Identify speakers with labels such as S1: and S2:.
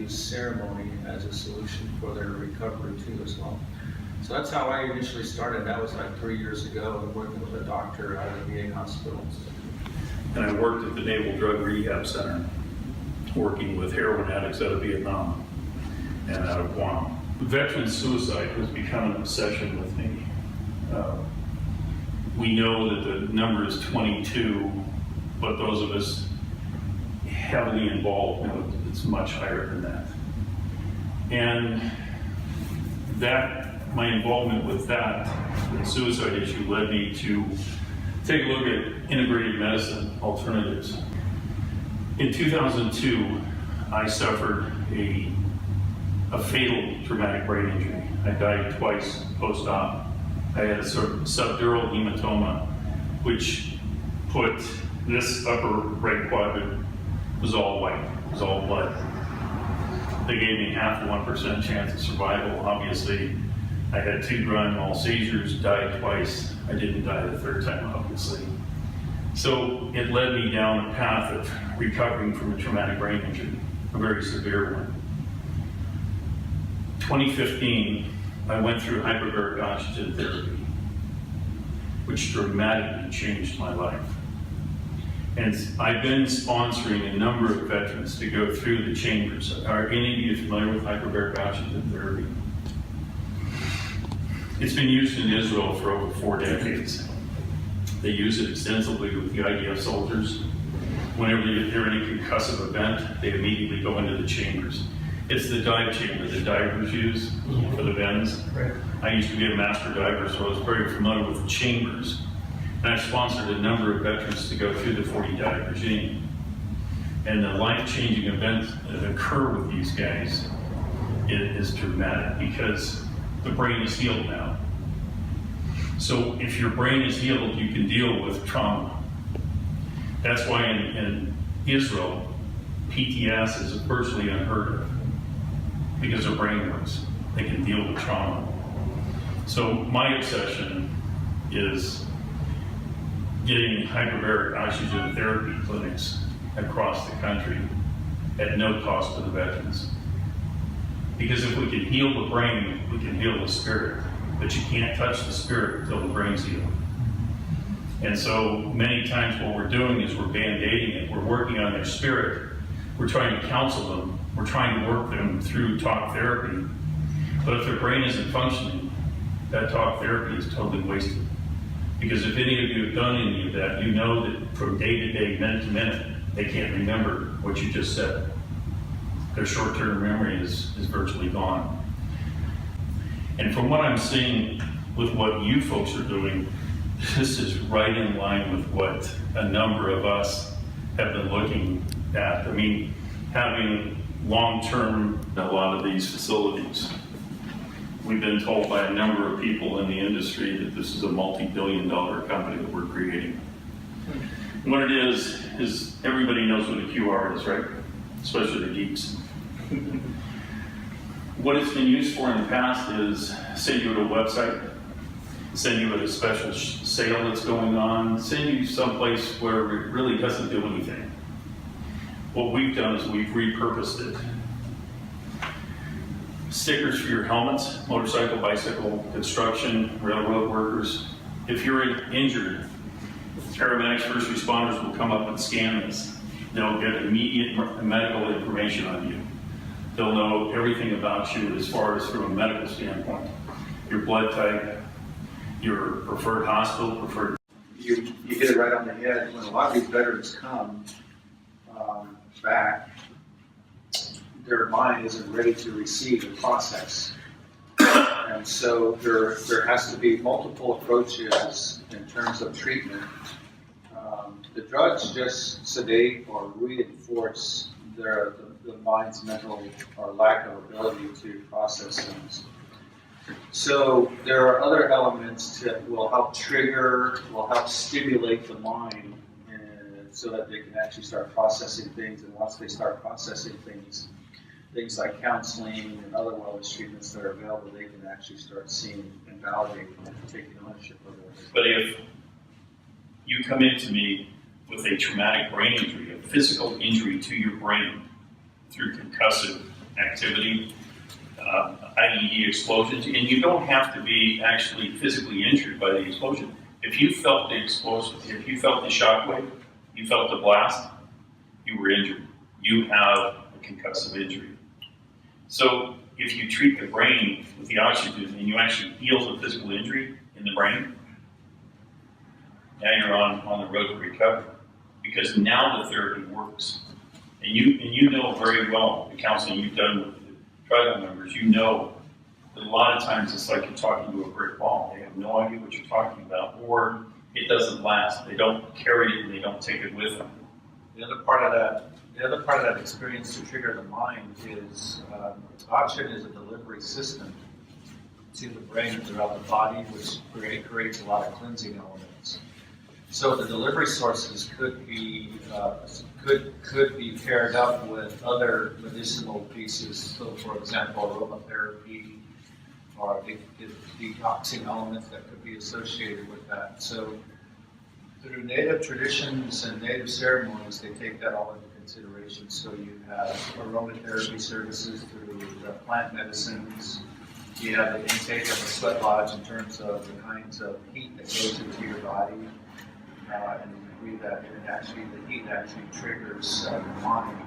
S1: use ceremony as a solution for their recovery too as well. So that's how I initially started. That was like 3 years ago, working with a doctor out of the VA hospital.
S2: And I worked at the Naval Drug Rehab Center, working with heroin addicts out of Vietnam and out of Guam. Veteran suicide has become an obsession with me. We know that the number is 22, but those of us heavily involved know it's much higher than that. And my involvement with that, the suicide issue, led me to take a look at integrated medicine alternatives. In 2002, I suffered a fatal traumatic brain injury. I died twice post-op. I had a sort of subdural hematoma, which put this upper right quadrant was all white, it was all blood. They gave me half a 1% chance of survival. Obviously, I had 2 grand mal seizures, died twice. I didn't die the third time, obviously. So it led me down a path of recovering from a traumatic brain injury, a very severe one. 2015, I went through hyperbaric oxygen therapy, which dramatically changed my life. And I've been sponsoring a number of veterans to go through the chambers. Are any of you familiar with hyperbaric oxygen therapy? It's been used in Israel for over 4 decades. They use it extensively with the IDF soldiers. Whenever they're in a concussive event, they immediately go into the chambers. It's the dive chamber that divers use for the bends. Right. I used to be a master diver, so I was very familiar with the chambers. And I've sponsored a number of veterans to go through the 40 dive regime. And the life-changing events that occur with these guys is dramatic because the brain is healed now. So if your brain is healed, you can deal with trauma. That's why in Israel, PTS is virtually unheard of because their brain works. They can deal with trauma. So my obsession is getting hyperbaric oxygen therapy clinics across the country at no cost to the veterans. Because if we can heal the brain, we can heal the spirit. But you can't touch the spirit until the brain's healed. And so many times what we're doing is we're band-aiding it. We're working on their spirit. We're trying to counsel them. We're trying to work them through talk therapy. But if their brain isn't functioning, that talk therapy is totally wasted. Because if any of you have done any of that, you know that from day to day, minute to minute, they can't remember what you just said. Their short-term memory is virtually gone. And from what I'm seeing with what you folks are doing, this is right in line with what a number of us have been looking at. I mean, having long-term a lot of these facilities. We've been told by a number of people in the industry that this is a multi-billion-dollar company that we're creating. And what it is everybody knows what a QR is, right? Especially the geeks. What it's been used for in the past is send you to a website, send you at a special sale that's going on, send you someplace where it really doesn't do anything. What we've done is we've repurposed it. Stickers for your helmets, motorcycle, bicycle, construction, railroad workers. If you're injured, paramedics, first responders will come up and scan this. They'll get immediate medical information on you. They'll know everything about you as far as from a medical standpoint. Your blood type, your preferred hospital, preferred.
S3: You hit it right on the head. When a lot of these veterans come back, their mind isn't ready to receive the process. And so there has to be multiple approaches in terms of treatment. The drugs just sedate or reinforce the mind's mental or lack of ability to process things. So there are other elements that will help trigger, will help stimulate the mind, and so that they can actually start processing things. And once they start processing things like counseling and other wellness treatments that are available, they can actually start seeing and validating and taking ownership of those.
S2: But if you come into me with a traumatic brain injury, a physical injury to your brain through concussive activity, IED explosions, and you don't have to be actually physically injured by the explosion. If you felt the explosion, if you felt the shockwave, you felt the blast, you were injured. You have a concussive injury. So if you treat the brain with the oxygen and you actually heal the physical injury in the brain, now you're on the road to recovery, because now the therapy works. And you know very well the counseling you've done with the tribal members, you know that a lot of times it's like you're talking to a brick wall. They have no idea what you're talking about, or it doesn't last. They don't carry it and they don't take it with them.
S1: The other part of that experience to trigger the mind is oxygen is a delivery system to the brain and throughout the body, which creates a lot of cleansing elements. So the delivery sources could be paired up with other medicinal pieces. So, for example, aromatherapy or detoxing elements that could be associated with that. So, through native traditions and native ceremonies, they take that all into consideration. So you have aromatherapy services through the plant medicines. You have the intake of a sweat lodge in terms of the kinds of heat that goes into your body. And you breathe that in, and actually the heat actually triggers the mind.